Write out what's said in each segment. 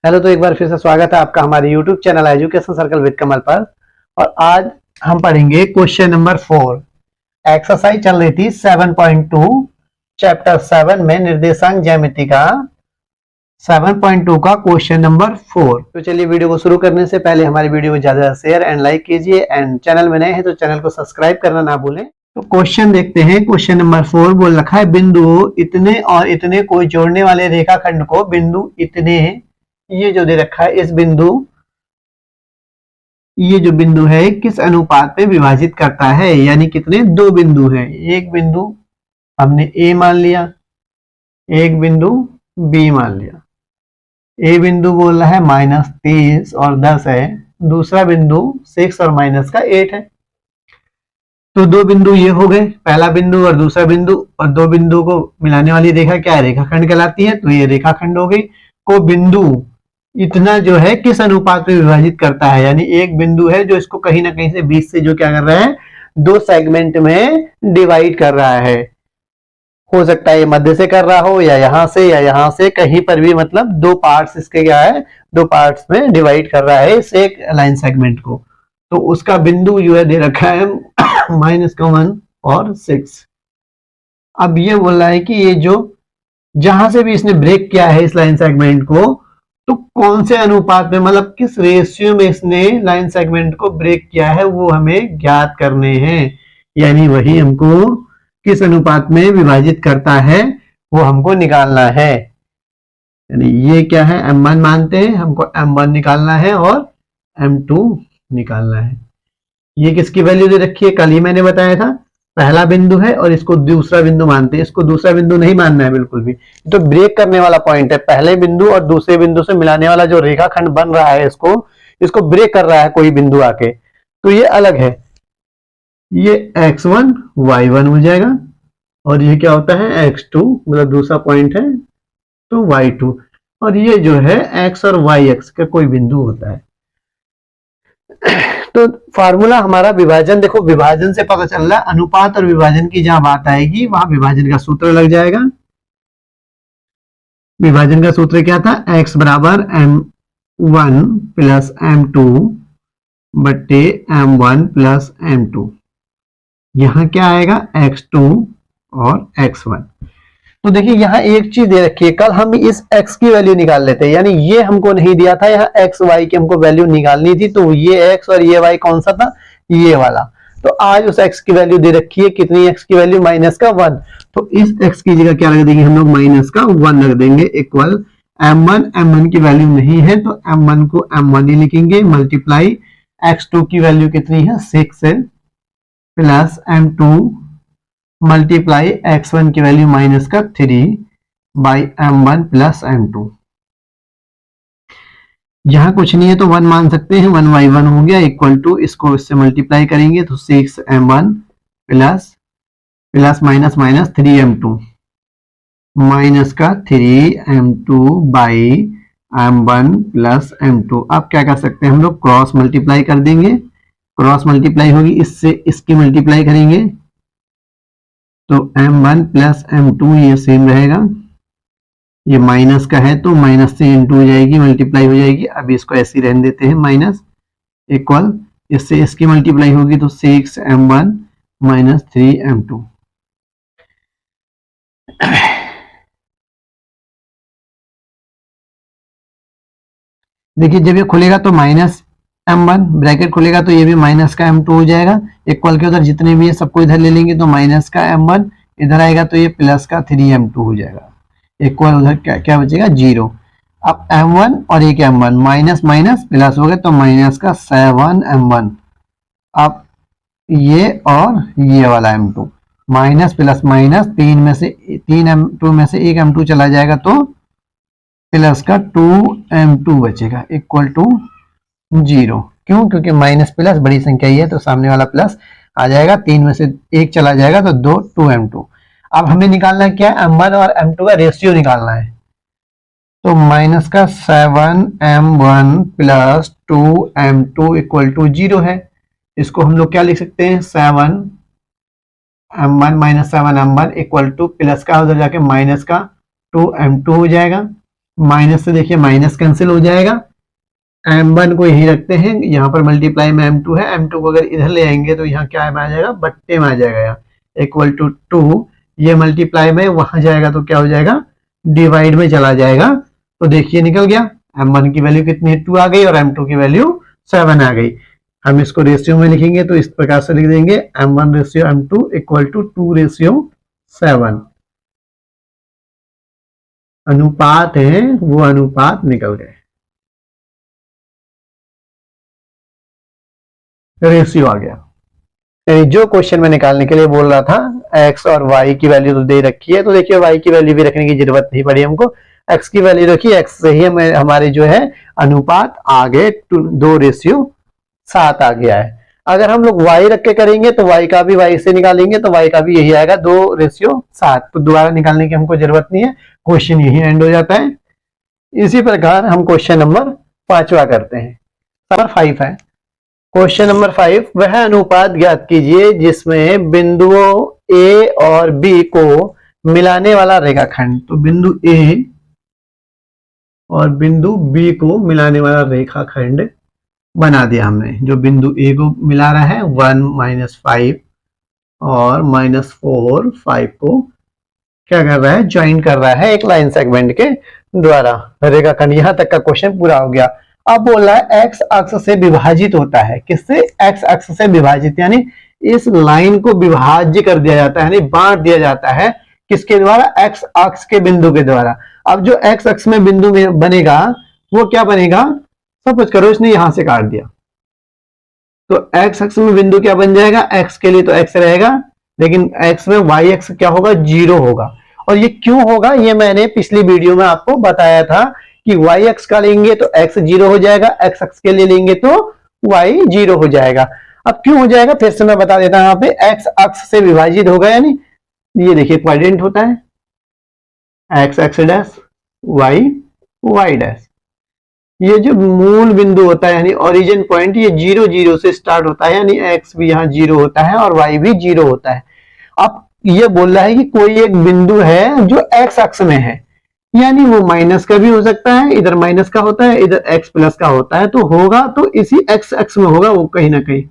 Hello, तो एक बार फिर से स्वागत है आपका हमारे YouTube channel education circle with Kamal पर। और आज हम पढ़ेंगे क्वेश्चन नंबर 4। एक्सरसाइज चल रही थी 7.2 चैप्टर 7 में निर्देशांक ज्यामिति का 7.2 का क्वेश्चन नंबर 4। तो चलिए वीडियो को शुरू करने से पहले हमारी वीडियो को ज्यादा शेयर एंड लाइक कीजिए एंड चैनल में नए हैं तो चैनल को सब्सक्राइब करना ना भूलें। तो क्वेश्चन देखते हैं। क्वेश्चन नंबर 4 बोल रखा है बिंदु इतने और इतने को जोड़ने वाले रेखाखंड को बिंदु इतने, ये जो दे रखा है इस बिंदु, ये जो बिंदु है किस अनुपात में विभाजित करता है, यानी कितने दो बिंदु हैं। एक बिंदु हमने ए मान लिया, एक बिंदु बी मान लिया। ए बिंदु बोल रहा है -30 और 10 है, दूसरा बिंदु 6 और माइनस का 8 है। तो दो बिंदु ये हो गए, पहला बिंदु और दूसरा बिंदु, और दो बिंदु को मिलाने वाली रेखा क्या है, रेखाखंड कहलाती है। तो ये रेखाखंड हो गई। को बिंदु इतना जो है किस अनुपात में विभाजित करता है, यानी एक बिंदु है जो इसको कहीं ना कहीं से बीच से जो क्या कर रहा है, दो सेगमेंट में डिवाइड कर रहा है। हो सकता है ये मध्य से कर रहा हो या यहां से या यहां से, कहीं पर भी, मतलब दो पार्ट्स इसके क्या है, दो पार्ट्स में डिवाइड कर रहा है इस एक लाइन सेगमेंट को। तो उसका बिंदु जो है दे रखा है -1 और 6। अब ये बोल रहा है कि ये जो जहां से भी इसने ब्रेक किया है इस लाइन सेगमेंट को, तो कौन से अनुपात में, मतलब किस रेशियो में इसने लाइन सेगमेंट को ब्रेक किया है, वो हमें ज्ञात करने हैं। यानी वही हमको किस अनुपात में विभाजित करता है वो हमको निकालना है। यानी ये क्या है, m1 मानते हैं, हमको m1 निकालना है और m2 निकालना है। ये किसकी वैल्यू दे रखी है, कल ही मैंने बताया था, पहला बिंदु है और इसको दूसरा बिंदु मानते हैं। इसको दूसरा बिंदु नहीं मानना है बिल्कुल भी, तो ब्रेक करने वाला पॉइंट है। पहले बिंदु और दूसरे बिंदु से मिलाने वाला जो रेखाखंड बन रहा है, इसको ब्रेक कर रहा है कोई बिंदु आके, तो ये अलग है। ये x1 y1 हो जाएगा और ये क्या होता है x2, मतलब दूसरा पॉइंट है तो y2, और ये जो है x और yx का कोई बिंदु होता है। तो फार्मूला हमारा विभाजन, देखो विभाजन से पता चल रहा है, अनुपात और विभाजन की जहां बात आएगी वहां विभाजन का सूत्र लग जाएगा। विभाजन का सूत्र क्या था, x बराबर m1 प्लस m2 बट्टे m1 प्लस m2। यहां क्या आएगा, x2 और x1। तो देखिए यहाँ एक चीज दे रखी है, कल हम इस x की वैल्यू निकाल लेते हैं, यानी ये हमको नहीं दिया था, यहाँ x y की हमको वैल्यू निकालनी थी। तो ये x और ये y कौन सा था, ये वाला। तो आज उस x की वैल्यू दे रखी है, कितनी x की वैल्यू, -1। तो इस x की जगह क्या रख देंगे हम लोग, -1 रख देंगे, इक्वल m1 की वैल्यू नहीं है तो m1 को m1 ही लिखेंगे, मल्टीप्लाई x2 की वैल्यू कितनी है 6 है, प्लस m2 मल्टीप्लाई x1 की value -3 by m1 plus m2। यहां कुछ नहीं है तो 1 मान सकते हैं, 1/1 हो गया, इक्वल टू, इसको इससे मल्टीप्लाई करेंगे तो 6m1 plus plus minus minus 3m2 -3m2 by m1 plus m2। अब क्या कर सकते हैं हम लोग, क्रॉस मल्टीप्लाई कर देंगे, क्रॉस मल्टीप्लाई होगी, इससे इसकी मल्टीप्लाई करेंगे तो m1 प्लस m2 ये सेम रहेगा। ये माइनस का है तो माइनस से इंटू हो जाएगी, मल्टीप्लाई हो जाएगी। अब इसको ऐसे रहने देते हैं, माइनस, इक्वल, इससे इसकी मल्टीप्लाई होगी तो 6m1 -3m2। देखिए जब ये खुलेगा तो -m1 ब्रैकेट खुलेगा तो ये भी माइनस का m2 हो जाएगा, इक्वल के उधर जितने भी है सबको इधर ले लेंगे तो माइनस का m1 इधर आएगा तो ये प्लस का 3m2 हो जाएगा, इक्वल उधर क्या क्या बचेगा, 0। अब m1 और एक m1 माइनस माइनस प्लस हो गए तो माइनस का 7m1। अब ये और ये वाला m2, minus plus minus, 3m2 में से एक m2 चला जाएगा तो प्लस का 2m2 बचेगा, इक्वल टू 0। क्यों, क्योंकि माइनस प्लस बड़ी संख्या ही है तो सामने वाला प्लस आ जाएगा, 3 में से एक चला जाएगा तो 2m2। अब हमें निकालना है क्या, m1 और m2 का रेशियो निकालना है। तो माइनस का 7m1 plus 2m2 equal to 0 है। इसको हम लोग क्या लिख सकते हैं, 7m1 -7m1 equal two plus का उधर जाके माइनस का 2m2 हो जाएगा। माइनस से देखिए माइनस कैंसिल हो जाएगा, m1 को यही रखते हैं, यहाँ पर मल्टीप्लाई में m2 है, m2 को अगर इधर ले आएंगे तो यहाँ क्या आ जाएगा, बट्टे में आ जाएगा, यहाँ इक्वल टू 2, ये मल्टीप्लाई में वहां जाएगा तो क्या हो जाएगा, डिवाइड में चला जाएगा। तो देखिए निकल गया, m1 की वैल्यू कितनी है, 2 आ गई, और m2 की वैल्यू 7 आ गई। हम इसको रेशियो में लिखेंगे तो इस प्रकार से लिख देंगे m1 ratio m2 equal to 2 ratio 7। अनुपात है वो अनुपात निकल गए, रेशियो आ गया। जो क्वेश्चन में निकालने के लिए बोल रहा था, x और y की वैल्यू तो दे रखी है, तो देखिए y की वैल्यू भी रखने की जरूरत नहीं पड़ी हमको, x की वैल्यू रखी, x से ही हमारे जो है अनुपात आ गए 2 रेशियो 7 आ गया है। अगर हम लोग y रख के करेंगे तो y का भी y से निकालेंगे तो y का भी यही आएगा 2 रेशियो 7, तो दोबारा निकालने की हमको जरूरत नहीं है, क्वेश्चन यही एंड हो जाता है। इसी प्रकार हम क्वेश्चन नंबर 5वां करते हैं, नंबर 5 है। क्वेश्चन नंबर 5, वह अनुपात ज्ञात कीजिए जिसमें बिंदुओं A और B को मिलाने वाला रेखाखंड, तो बिंदु A और बिंदु B को मिलाने वाला रेखाखंड बना दिया हमने। जो बिंदु A को मिला रहा है 1 - 5 और -4 5 को क्या कर रहा है, ज्वाइन कर रहा है एक लाइन सेगमेंट के द्वारा रेखाखंड। यहां तक का क्वेश्चन पूरा हो गया। अब बोल रहा है एक्स अक्ष से विभाजित होता है, किससे, एक्स अक्ष से विभाजित, यानी इस लाइन को विभाज्य कर दिया जाता है, यानी बांट दिया जाता है, किसके द्वारा, एक्स अक्ष के बिंदु के द्वारा। अब जो एक्स अक्ष में बिंदु में बनेगा वो क्या बनेगा, सपोज करो इसने यहां से काट दिया, तो एक्स अक्ष में बिंदु क्या बन जाएगा, एक्स के लिए तो एक्स रहेगा, लेकिन एक्स में वाई एक्स क्या होगा, 0 होगा। और ये क्यों होगा, ये मैंने पिछली वीडियो में आपको बताया था कि y अक्ष का लेंगे तो x 0 हो जाएगा, x अक्ष के लिए लेंगे तो y 0 हो जाएगा। अब क्यों हो जाएगा फिर से मैं बता देता हूं, यहाँ पे x अक्ष से विभाजित होगा, यानी ये देखिए क्वाड्रेंट होता है, x x dash y y dash, ये जो मूल बिंदु होता है यानी ओरिजिन पॉइंट, ये 0 0 से स्टार्ट होता है, यानी x भी यहाँ 0 होता है और y भी 0 होता है। अब ये बोल रहा है कि कोई एक बिंदु है जो x अक्ष में है, यानी वो माइनस का भी हो सकता है, इधर माइनस का होता है, इधर x प्लस का होता है, तो होगा तो इसी x अक्ष में होगा वो कहीं ना कहीं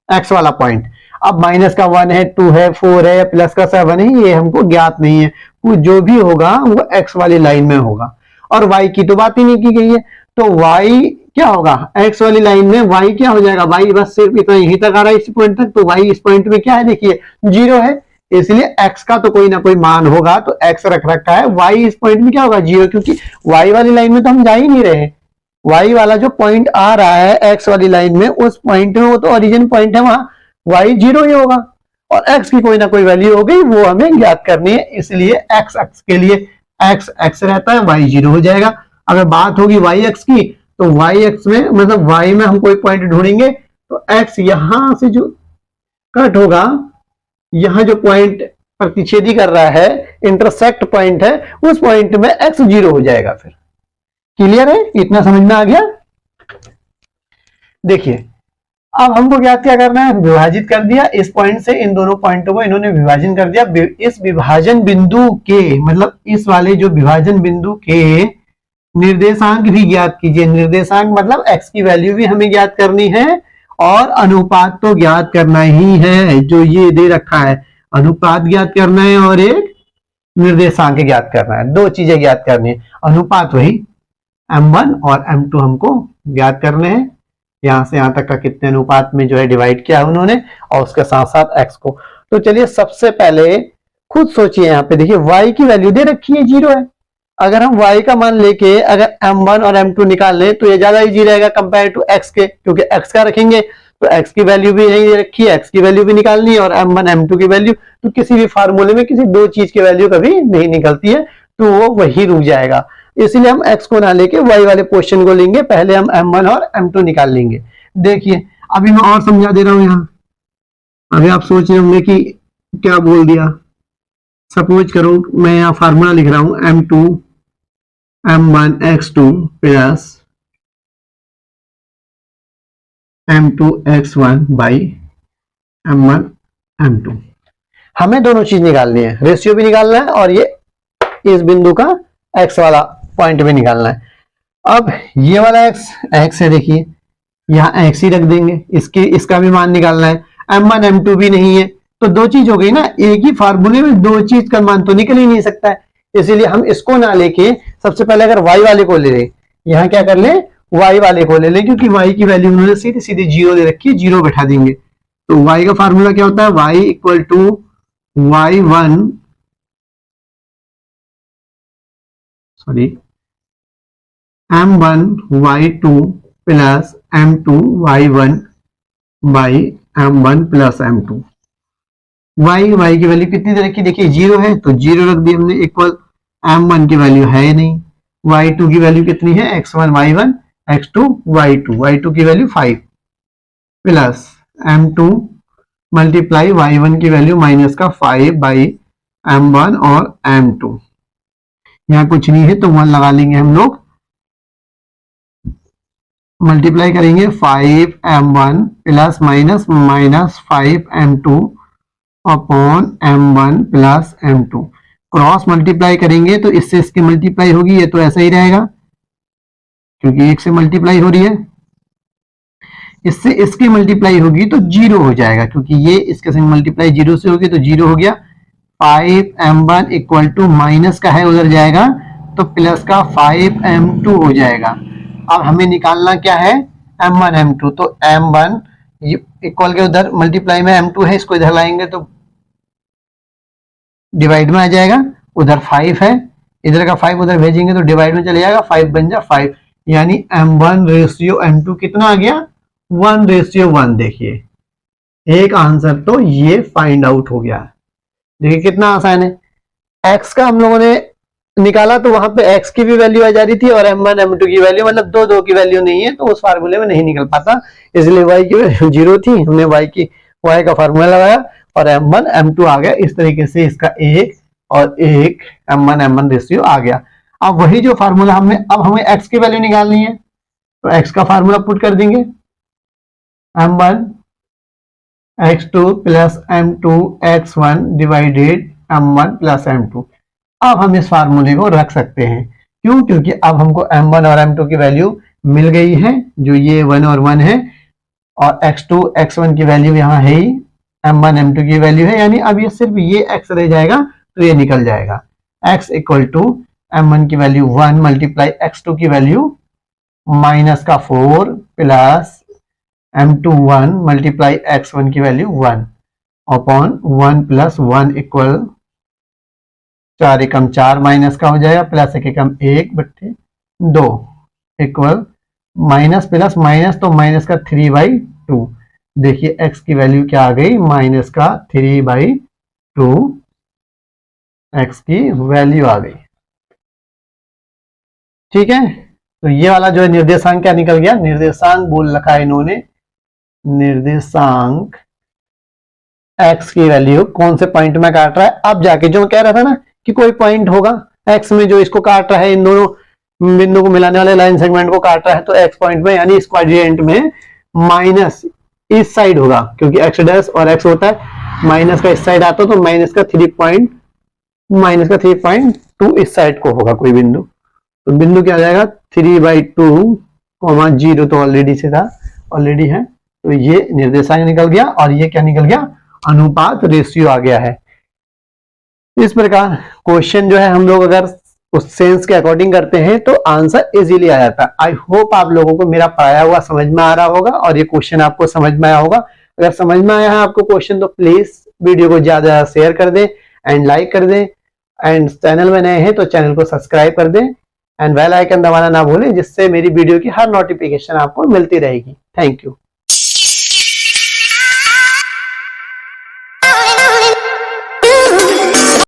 x वाला पॉइंट। अब माइनस का 1 है, 2 है, 4 है, प्लस का 7 है, ये हमको ज्ञात नहीं है, वो जो भी होगा वो x वाली लाइन में होगा। और y की तो बात ही नहीं की गई है, तो y क्या होगा, x वाली लाइन में y क्या हो जाएगा, y बस सिर्फ इतना यहीं तक आ रहा है इस पॉइंट तक, तो y इस पॉइंट में क्या है, देखिए 0 है, इसलिए x का तो कोई ना कोई मान होगा, तो x रख रखा है, y इस पॉइंट में क्या होगा, 0, क्योंकि y वाली लाइन में तो हम जा ही नहीं रहे, y वाला जो पॉइंट आ रहा है x वाली लाइन में, उस पॉइंट में वो तो ओरिजिन पॉइंट है, वहां y 0 ही होगा, और x की कोई ना कोई वैल्यू हो गई, वो हमें ज्ञात करनी है, इसलिए x अक्ष के लिए x x रहता है, y 0 हो जाएगा। अगर बात होगी y अक्ष की, तो y अक्ष में मतलब y में हम कोई पॉइंट ढूंढेंगे, तो x यहां से जो कट होगा, यहां जो पॉइंट प्रतिच्छेदी कर रहा है, इंटरसेक्ट पॉइंट है, उस पॉइंट में x 0 हो जाएगा। फिर क्लियर है, इतना समझ में आ गया। देखिए अब हमको क्या करना है, विभाजित कर दिया इस पॉइंट से, इन दोनों पॉइंटों को इन्होंने विभाजन कर दिया। इस विभाजन बिंदु के मतलब इस वाले जो विभाजन बिंदु के निर्देशांक भी ज्ञात कीजिए। निर्देशांक मतलब x की वैल्यू भी हमें ज्ञात करनी है, और अनुपात तो ज्ञात करना ही है, जो ये दे रखा है, अनुपात ज्ञात करना है और एक निर्देशांक ज्ञात करना है, 2 चीजें ज्ञात करनी है। अनुपात वही m1 और m2 हमको ज्ञात करने हैं, यहां से यहां तक का कितने अनुपात में जो है डिवाइड किया है उन्होंने, और उसके साथ साथ x को। तो चलिए सबसे पहले खुद सोचिए, यहाँ पे देखिए y की वैल्यू दे रखी है, 0 है। अगर हम y का मान लेके अगर m1 और m2 निकाल लें तो ये ज्यादा इजी रहेगा कंपेयर टू x के, क्योंकि x का रखेंगे तो x की वैल्यू भी यही रखी है, x की वैल्यू भी निकालनी है, और m1 m2 की वैल्यू, तो किसी भी फार्मूले में किसी 2 चीज की वैल्यू कभी नहीं निकलती है, तो वो वही रुक जाएगा। इसलिए हम x को ना लेके y वाले पोर्शन को लेंगे, पहले हम m1 और m2 निकाल लेंगे। देखिए अभी मैं और समझा दे रहा हूं, यहाँ अभी आप सोच रहे होंगे कि क्या बोल दिया। सपोज करो मैं यहाँ फार्मूला लिख रहा हूं, m2 m1 x2 plus m2 x1 by m1 m2। हमें दोनों चीज निकालनी है, रेशियो भी निकालना है, और ये इस बिंदु का x वाला पॉइंट पे निकालना है। अब ये वाला x है, देखिए यहाँ x ही रख देंगे, इसका भी मान निकालना है। m1 m2 भी नहीं है, तो दो चीज हो गई ना, एक ही फार्मूले में दो चीज का मान तो निकल ही नहीं सकता है। इसीलिए हम इसको ना लेके सबसे पहले अगर y वाले को ले लें, यहाँ क्या कर ले, y वाले को ले लें, क्योंकि y की वैल्यू उन्होंने सीधे सीधे जीरो दे रखी है, जीरो बैठा देंगे। तो y का फार्मूला क्या होता है, y equal to y1 sorry m1 y2 plus m2 y1 by m1 plus m2। y की वैल्यू कितनी दे रखी, देखिए जीरो है तो जीरो रख दी हमने, इक्वल m1 की वैल्यू है ही नहीं, y2 की वैल्यू कितनी है, x1 y1 x2 y2 की value 5 plus m2 multiply y1 की वैल्यू माइनस का 5 बाई m1 और m2। यहाँ कुछ नहीं है तो 1 लगा लेंगे हम लोग, मल्टीप्लाई करेंगे 5m1 plus minus minus 5m2 upon m1 plus m2। Cross multiply करेंगे तो इससे इसकी मल्टीप्लाई होगी, ये तो ऐसा ही रहेगा क्योंकि एक से मल्टीप्लाई हो रही है, इससे इसकी मल्टीप्लाई होगी तो जीरो हो जाएगा, क्योंकि ये इसके संग मल्टीप्लाई जीरो से होगी तो जीरो हो गया। 5m1 इक्वल टू माइनस का है उधर जाएगा तो प्लस का 5m2 हो जाएगा। अब हमें निकालना क्या है, m1 m2, तो m1 इक्वल के उधर मल्टीप्लाई में m2 है, इसको इधर लाएंगे तो डिवाइड में आ जाएगा, उधर 5 है, इधर का 5 उधर भेजेंगे तो डिवाइड में चले जाएगा, 5 बन जा 5, यानी m1 रेशियो m2 कितना आ गया, 1:1। देखिए एक आंसर तो ये फाइंड आउट हो गया। देखिए कितना आसान है, x का हम लोगों ने निकाला तो वहां पे x की भी वैल्यू आ जा रही थी और m1 m2 की वैल्यू, मतलब दो की वैल्यू नहीं है तो उस फार्मूले में नहीं निकल पाता, इसलिए y की वैल्यू जीरो थी, हमने y का फार्मूला लगाया और m1 m2 आ गया। इस तरीके से इसका एक और एक m1 m1 रेशियो आ गया। अब वही जो फार्मूला अब हमें x की वैल्यू निकालनी है, तो x का फार्मूला पुट कर देंगे, m1 x2 plus m2 x1 divided m1 plus m2। अब हम इस फार्मूले को रख सकते हैं, क्यों, क्योंकि अब हमको m1 और m2 की वैल्यू मिल गई है, जो ये 1 और 1 है, और x2 x1 की वैल्यू यहाँ है ही, m1 m2 की वैल्यू है, यानी अब ये सिर्फ ये x रह जाएगा तो ये निकल जाएगा। x इक्वल टू m1 की वैल्यू 1 मल्टीप्लाई x2 की वैल्यू माइनस का 4 प्लस m2 1 मल्टीप्लाई x1 की वैल्यू 1 अपॉन 1 प्लस 1 इक्वल 4 एकम 4 माइनस का हो जाएगा, प्लस 1 एकम 1/2 इक्वल माइनस प्लस माइनस तो माइनस का 3/2। देखिए x की वैल्यू क्या आ गई, माइनस का 3/2 x की वैल्यू आ गई। ठीक है, तो ये वाला जो है निर्देशांक क्या निकल गया, निर्देशांक बोल रखा है इन्होंने, निर्देशांक x की वैल्यू कौन से पॉइंट में काट रहा है। अब जाके जो मैं कह रहा था ना कि कोई पॉइंट होगा x में जो इसको काट रहा है, इन दोनों बिंदु को मिलाने वाले लाइन सेगमेंट को काट रहा है, तो x पॉइंट में यानी इस क्वाड्रेंट में माइनस इस साइड होगा, क्योंकि x डैश और x होता है, माइनस का इस साइड आता तो माइनस का 3.2 इस साइड को होगा कोई बिंदु, तो बिंदु क्या आ जाएगा 3/2, 0 तो ऑलरेडी से था, ऑलरेडी है, तो ये निर्देशांक निकल गया और ये क्या निकल गया, अनुपात रेशियो आ गया है। इस प्रकार क्वेश्चन जो है हम लोग अगर उस सेंस के अकॉर्डिंग करते हैं तो आंसर इजीली आ जाता है। आई होप आप लोगों को मेरा पढ़ाया हुआ समझ में आ रहा होगा और ये क्वेश्चन आपको समझ में आया होगा। अगर समझ में आया है आपको क्वेश्चन तो प्लीज वीडियो को ज्यादा शेयर कर दें एंड लाइक कर दें, एंड चैनल में नए हैं तो चैनल को सब्सक्राइब कर दें एंड बेल आइकन दबाना ना भूलें, जिससे मेरी वीडियो की हर नोटिफिकेशन आपको मिलती रहेगी। Thank you.